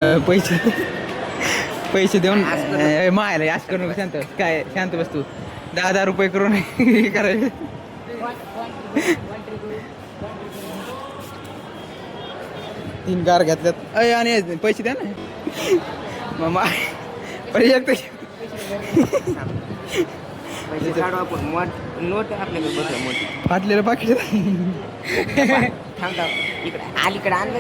पैसे पैसे देऊन मायला याच करून शांत काय शांत बसतो 10,000 रुपये करून हे करायचे. तीन कार घेतल्यात आणि पैसे द्या ना मग पैसे काढू आपण नोट आपल्याकडे बसला मोठी फाटलेलं पाकिट थांबता इकडे अलीकडे आणलं.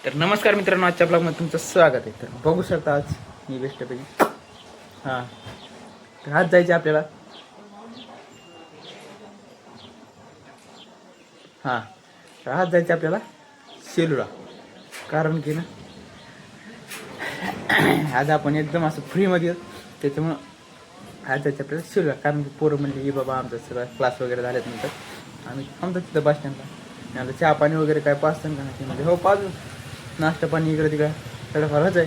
तर नमस्कार मित्रांनो, आजच्या ब्लॉगमध्ये तुमचं स्वागत आहे. तर बघू शकता आज ही बेस्टपैकी हां तर आज जायचे आपल्याला हां तर आज जायचं आपल्याला सेलूला. कारण की ना आज आपण एकदम असं फ्रीमध्ये येतो, त्याच्यामुळं आज जायचं आपल्याला सेलूला. कारण की पोरं म्हणले की बाबा आमचं सगळं क्लास वगैरे झाल्यात नंतर आम्ही थांबतो तिथं बस स्टँडला. आता चहा पाणी वगैरे काय पाचतं का नाही म्हणजे हो पाजू नाश्ता पाणी इकडे तिकडे थोडंफारच आहे.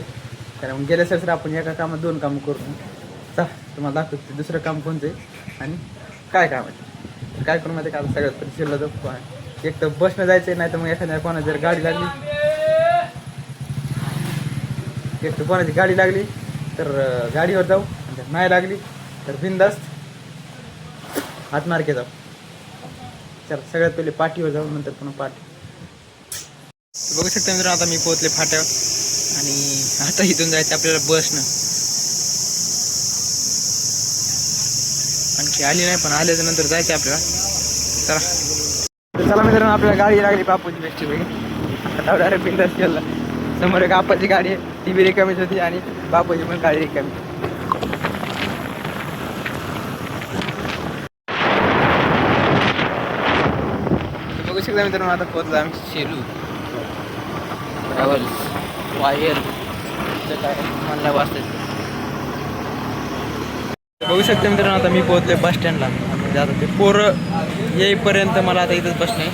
कारण मग गेल्या सर आपण एका कामात दोन कामं करू. चला तुम्हाला दाखवतो दुसरं काम कोणतं आहे आणि काय काम आहे. काय करू माहिती का, आता सगळ्यात पण सेलूला जाऊ. एक तर बसनं जायचं आहे, नाही तर मग एखाद्या कोणाची जर गाडी लागली, एक तर कोणाची गाडी लागली तर गाडीवर जाऊ, जर नाही लागली तर बिनधास्त हातमार्गे जाऊ. चला सगळ्यात पहिले पाठीवर जाऊ, नंतर पुन्हा पाठी. बघू शकता मित्रांनो, आता मी पोहोचले फाट्यावर आणि आता इथून जायचं आपल्याला बसनं. आणखी आली नाही पण आल्याच्या नंतर जायचं आपल्याला. चला मित्रांनो, आपल्याला गाडी लागली बापूची बेस्टची पैकी. आता डायरेक्ट बिनधास्त केला. समोर एक आपाची गाडी आहे, ती बी रिकामीच होती आणि बापूची पण गाडी रिकामी. बघू शकता मित्रांनो, आता पोहोचलो आम्ही सेलू ट्रॅव्हल्स वायर काय म्हणला वाचत. बघू शकता मित्रांनो, आता मी पोहोचले बस स्टँडला. म्हणजे आता ते पोरं येईपर्यंत मला आता इथंच बस नाही,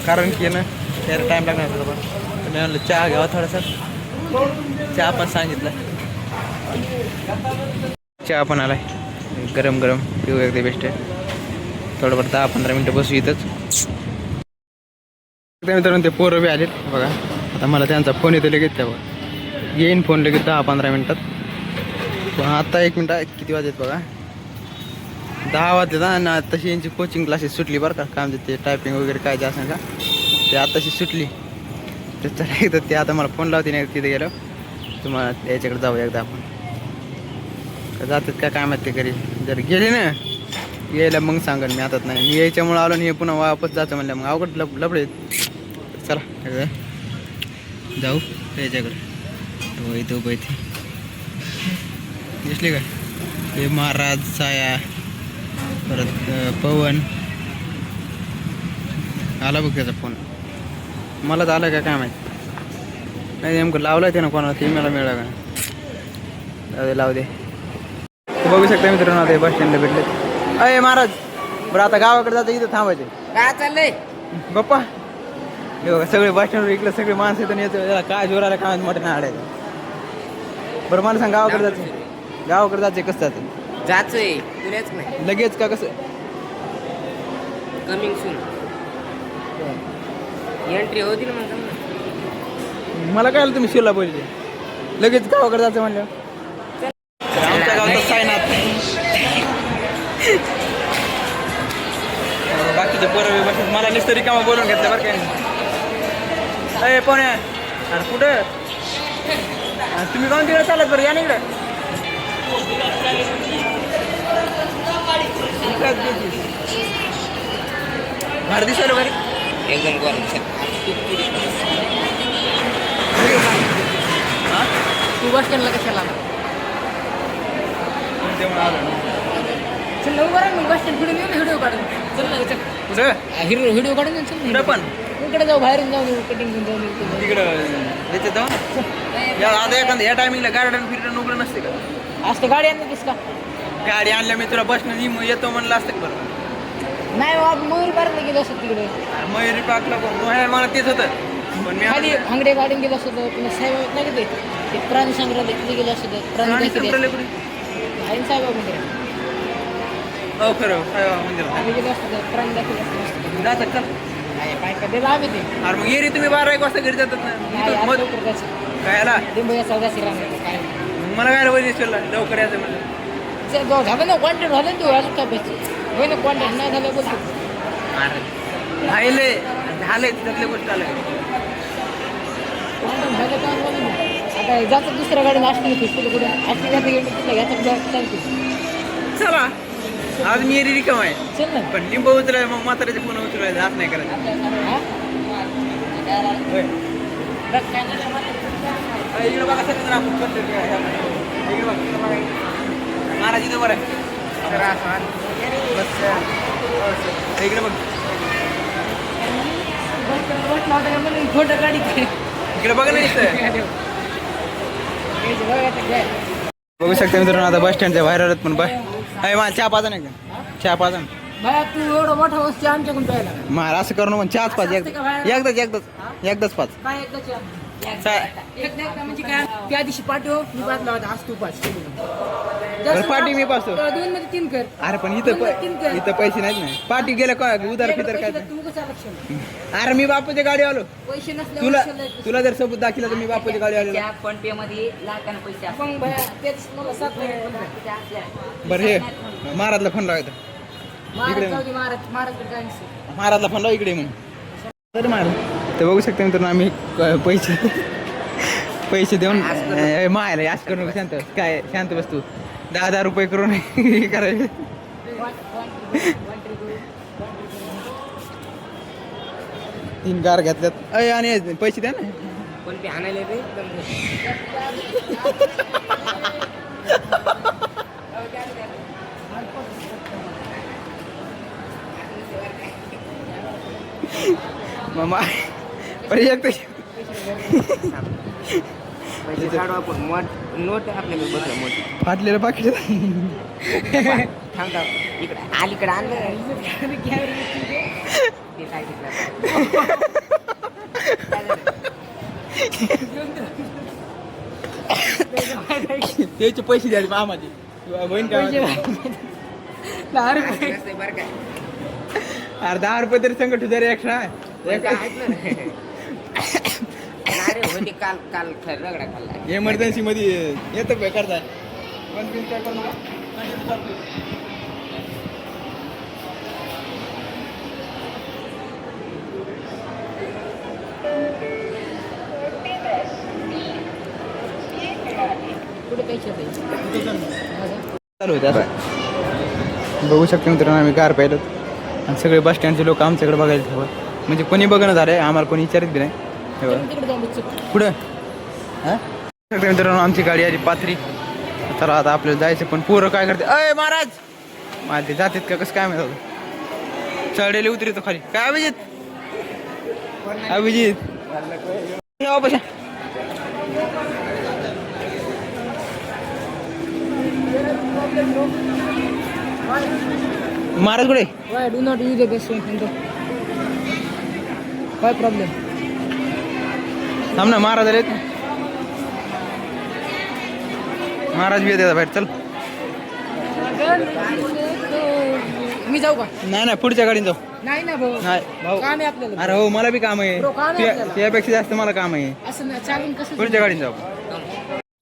कारण की ना त्याला टाईम लागणार होता. पण मी म्हणलं चहा घ्यावा थोडासा. चहा पण सांगितलं, चहा पण आलाय गरम गरम पिऊ एकदा बेस्ट आहे. थोडंफार 10-15 मिनटं बसू इथंच. मित्रांनो ते पोरं बी आलेत बघा. आता मला त्यांचा फोन येतो लगेच, त्या बघा येईन फोन लगेच 10-15 मिनटात. पण आता 1 मिनिट किती वाजत बघा, 10 वाजले ना. तशी यांची कोचिंग क्लासेस सुटली बरं का. काय म्हणते ते टायपिंग वगैरे काय जे असेल का ते आताशी सुटली. तर चला एकदा ते आता मला फोन लावते नाही तिथे गेलो. तुम्हाला याच्याकडे जाऊ एकदा आपण. जातात का काय माहिती घरी. जर गेले ना यायला मग सांगेल मी. आताच नाही मी यायच्यामुळं आलो आणि हे पुन्हा वापस जायचं म्हणलं मग अवघड लबडे. चला एकदा जाऊ याच्याकडे. तो इथं उभं इथे दिसले का हे महाराज साया, परत पवन आला बघ त्याचा फोन. मलाच आला का काय माहिती नाही. नेमकं लावलं ते ना कोणाला, ते मला मिळालं का लावू दे. बघू शकता मित्रांनो, आता बस स्टँडला भेटले. अय महाराज बरं आता गावाकडे जातं, इथं थांबायचे काय चाललंय बाप्पा. हे बघा सगळे बस स्टँडवर इकडे सगळे माणसं येतं याचं काय जोर आला काय मोठ्या नाही आडायचं. बरं मला सांग गावाकडे जायचं कसं जातं. जायचंय तुलाच नाही लगेच का कसं. कमिंग सून एंट्री होती ना मग. मला काय तुम्ही शिवला बोलले लगेच गावाकडे जायचं म्हणलं. आमच्या गावात सायनाथ बाकीचे पोरं बसत मला नुसतं कामं बोलून घेतलं बरं काय. अरे पण अरे कुठं तुम्ही कोण तिकडे चालत बरं या ना इकडं. भारी दिसायला भारी एकदम तू बस स्टँडला कशाला चल लवकर मग बस स्टँड फिरून येऊ ना. व्हिडिओ काढून चल ना. कुठं व्हिडिओ काढून चल कुठं पण इकडे जाऊ, बाहेरून जाऊ, कटिंग जाऊन तिकडं याच्यात जाऊ या. आता एखादं या टायमिंगला गार्डन फिरणं उघडं नसते का. असते गाडी आणतेस का. गाडी आणल्या मी तुला बसनं येतो म्हणलं असतं का बरं. नाही बाबा मयूर पार्कला गेलो असतो तिकडे. मयुरी पाकला पण मला तेच होतं. पण मी खाली आंगडे गार्डन गेलो असतो. पुन्हा साहेब नाही का ते प्राणी संग्रहालय तिथे गेलो असतो. प्राणी साहेब हो खरं मंदिर गेलो असतो प्राणी दाखवले असतो. जातात का काय कधी लावे ते अरे मग येरी तुम्ही 12-1 वाजता घरी जातात ना इथून मग काय आला लिंबू या चौदाशे राहणार काय मग मला काय वैदिक लवकर यायचं म्हणलं झालं ना क्वांटिटी झालं ना तू अजून काय पाहिजे होय ना क्वांटिटी नाही झालं बोलतो अरे राहिले झाले त्यातल्या गोष्ट आलं झालं काय बोलू आता जातं दुसऱ्या गाडीला असली फिरतो कुठे असली जाते गेली याचा चालते चला आज मी येरी रिकाम आहे चल ना पण लिंब उचलाय मग म्हाताऱ्याचे फोन उचलायचं असं नाही करायचं होय. इकडे बघा सर आपण करतो इकडे बघा महाराज इथं बरं आहे बस इकडे बघ फोटो गाडी इकडे बघा ना इथं बघू शकता मित्रांनो आता बस स्टँडच्या बाहेर आलं पण बाय अरे मला चहा पाजा नाही का चहा पाजा बाया तू एवढं मोठा वस्तू आमच्याकडून प्यायला मला असं करणं पण चहाच पाच एकदाच पाच काय एकदा म्हणजे काय त्या दिवशी पाठव मी पाचला होता आज तू पाच पाठी मी पाचतो 2 मध्ये 3 कर अरे पण इथं पैसे नाहीत ना पाठी गेलं काय उदार फितर काय तू कसं लक्ष अरे मी बापूच्या गाडी आलो पैसे नसले तुला जर सबूत दाखिला तर मी बापूच्या गाडी आलो फोन पे मध्ये लाखांना पैसे असतात. मग भया तेच मला 7 महिने बरं हे महाराजला फोन लावायचा महाराज जाऊ दे महाराजकडे काय नसतं महाराजला फोन लाव इकडे म्हणून तर महाराज ते बघू शकता मित्रांनो आम्ही पैसे देऊन मायला याच करून शांत काय शांत बसतो 10,000 रुपये करून हे करायचे तीन कार घेतल्यात आणि पैसे द्या ना फोन पे आणायला रे मामा पर्यंत पैसे काढू आपण नोट आपल्याकडे बघा मोठी फाटलेलं पाकिट थांबा इकडे अलीकडे आणलं ते काय त्याचे पैसे द्यायचे मामाचे बहीण काय बरं काय अरे 10 रुपये तरी संकट जरी एक्स्ट्रा अरे होते काल काल रगडा खाल्ला एमर्जन्सी मध्ये येतं काय करताय कुठे पैसे चालू होते असं बघू शकतो मित्रांनो आम्ही कार पाहिलं आणि सगळे बस स्टँडचे लोक आमच्याकडे बघायला ठेवत म्हणजे कोणी बघणं झालंय आम्हाला कोणी विचारित बी नाही तिकडे जाऊन पुढं हां मित्रांनो आमची गाडी आली पाथरी चला आता आपल्याला जायचं पण पोरं काय करते अय महाराज मला ते जातात का कसं काय माहिती चढेले उतरतो खाली काय अभिजित या बशा महाराज कुठे Why do not use the best one? काय प्रॉब्लेम थांब ना महाराज आले महाराज बी येतात बाहेर चल मी जाऊ का नाही नाही पुढच्या गाडीने जाऊ नाही ना भाऊ नाही भाऊ काम आहे आपल्याला अरे हो मला बी काम आहे Bro, काम आहे आपल्याला. त्यापेक्षा जास्त मला काम आहे असं ना चालून कसं पुढच्या गाडीने जाऊ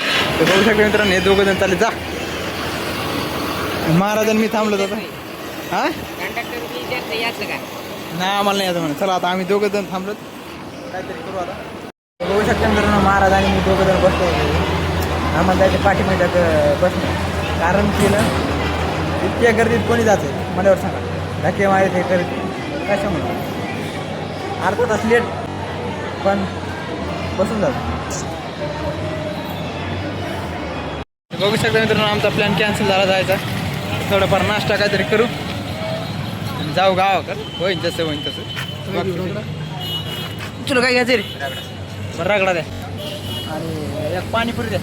तर बघू शकतो मित्रांनो हे दोघं जण चालले जा महाराजांनी मी थांबलो होतो हा कंडक्टर विचारतं याचं का नाही आम्हाला नाही यायचं म्हणा चला आता आम्ही दोघं जण थांबलो काहीतरी करू आता बघू शकतो मित्रांनो महाराज आणि मी दोघं जण बसतो आम्हाला जायचं पाठीमध्ये बसणं कारण केलं इतक्या गर्दीत कोणी जातं मनावर सांगा धक्के मारे ते करत कशामुळे अर्धा तास लेट पण बसून जातो बघू शकता मित्रांनो आमचा प्लॅन कॅन्सल झाला जायचा थोडंफार नाश्ता काहीतरी करू जाऊ गावाकडं होईन तसं होईन तसं तुला काय घ्यायचं रे बरं रगडा द्या आणि एक पाणीपुरी द्या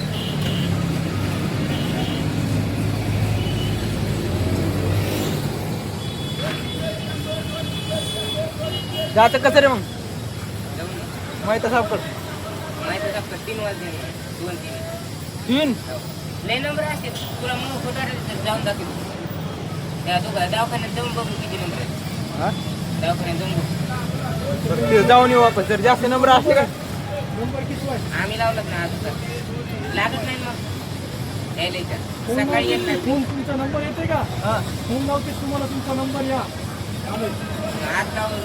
जायचं कसं रे मग माहिती साफ कर माहिती का 3 वाजले 2-3 तीन लय नंबर असते तुला मग फोटो जाऊन दाखव त्या दवाखान्यात जाऊन बघू किती नंबर आहे हा दवाखान्यात जाऊन बघू. बरं तिथं जाऊन येऊ आपण. जर जास्त नंबर असले का आम्ही लावलंच ना आज तर. लागत नाही मग यायला इथं. सकाळी येत नाही. तुमचा नंबर येते का फोन लावते तुम्हाला तुमचा नंबर या आज लावलं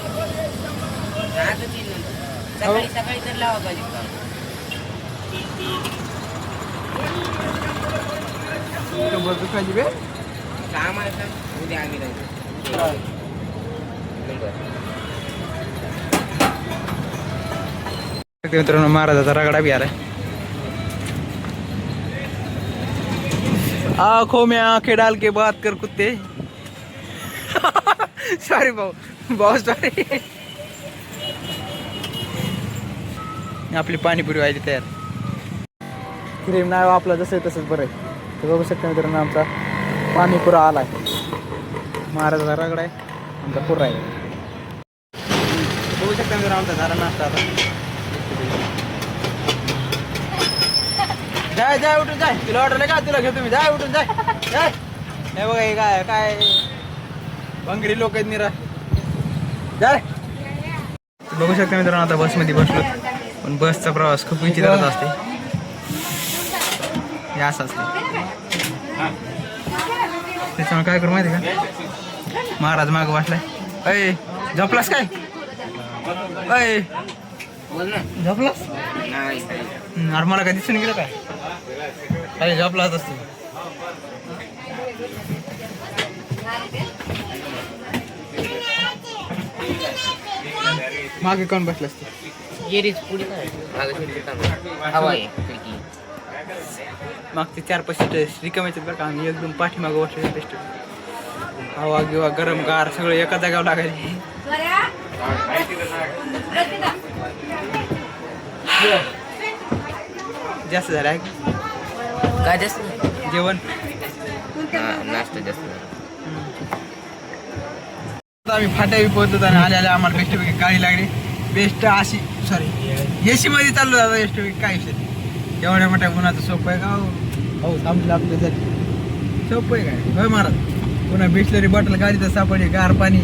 आजच येईल नंतर. सकाळी सकाळी तर लावा पाहिजे काम. बरं दुखायची बे काम आहे का उद्या आम्ही लावतो. नंबर मित्रांनो महाराजाचा रगडा बी आलाय. आंखों में आंखें डाल के बात कर कुत्ते. सॉरी भाऊ बहुत सॉरी. आपली पाणीपुरी व्हायची तयार. क्रीम नाव आपलं जसं तसंच बरं आहे. तर बघू शकता मित्रांनो आमचा पाणीपुरा आलाय. महाराजाचा रगडा आहे आमचा पुरा आहे. बघू शकता मित्रांनो आमचा झाला नाश्ता आता. जाय जाय उठून जाय. तुला ऑर्डर का तुला घेतो मी. जाय उठून जाय जाय. नाही बघा हे काय काय भंगरी लोक आहेत निरा. जाय. बघू शकता मित्रांनो आता बसमध्ये बसलो. पण बसचा प्रवास खूप विचित्रच असते. हे असं असते. त्याच्यामुळे काय करू माहिती का महाराज मागं बसलाय. अय झोपलास काय. अय बोल ना. झोपलास. नाही अरे मला काय दिसून गेलं काय. अरे झोपलाच असते. मागे कोण बसलं असते. येरीच पुढे काय हवा आहे खिडकी. मागचे 4-5 सीट रिकाम्याचे बरं का. आम्ही एकदम पाठीमागं बसले. बेस्ट हवा किंवा गरम गार सगळं एका जागावर लागायचे. जास्त झालं आहे काय जास्त जेवण. नाश्ता जास्त. आम्ही फाट्यावी पोहोचतो आणि आल्या आम्हाला बेस्टपैकी गाडी लागली. बेस्ट अशी सॉरी एसी मध्ये चाललो दादा. बेस्टपैकी काय विषय एवढ्या मोठ्या गुणाचं सोपं आहे का हो. थांबलं आपल्यासाठी सोपं आहे काय होय महाराज. पुन्हा बिस्लरी बॉटल गाडीचं सापडे गार पाणी.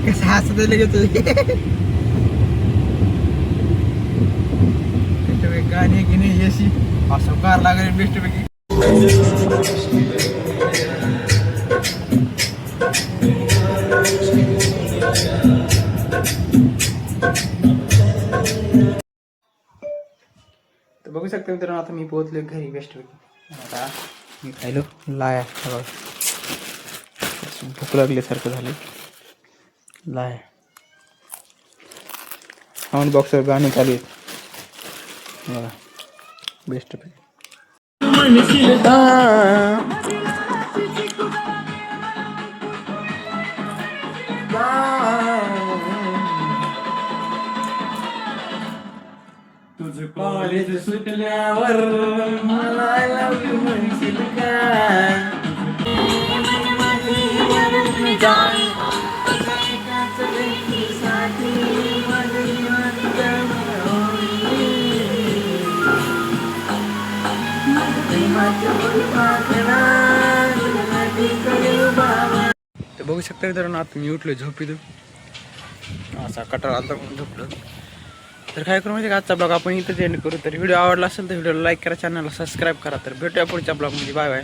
कसं हसत लगेच. बेस्टपैकी गाडी की नाही एसी असं कार लागेल बेस्टपैकी. तर बघू शकता मित्रांनो आता मी पोहोचलो घरी बेस्टपैकी. आता मी खायलो लाया. भूक लागल्यासारखं झालं. लाया साऊंड बॉक्सवर गाणी चालू आहेत बघा बेस्टपैकी. तुझं कॉलेज सुटल्यावर मला I love you म्हणशील काय. तर बघू शकता मित्रांनो आता मी उठलो झोपीतून. असा कटाळा आलता म्हणून झोपलो. तर काय करू माहिती का आजचा ब्लॉग आपण इथंच एंड करू. तर व्हिडिओ आवडला असेल तर व्हिडिओला लाईक करा, चॅनलला सबस्क्राईब करा. तर भेटूया पुढच्या ब्लॉगमध्ये. Bye bye.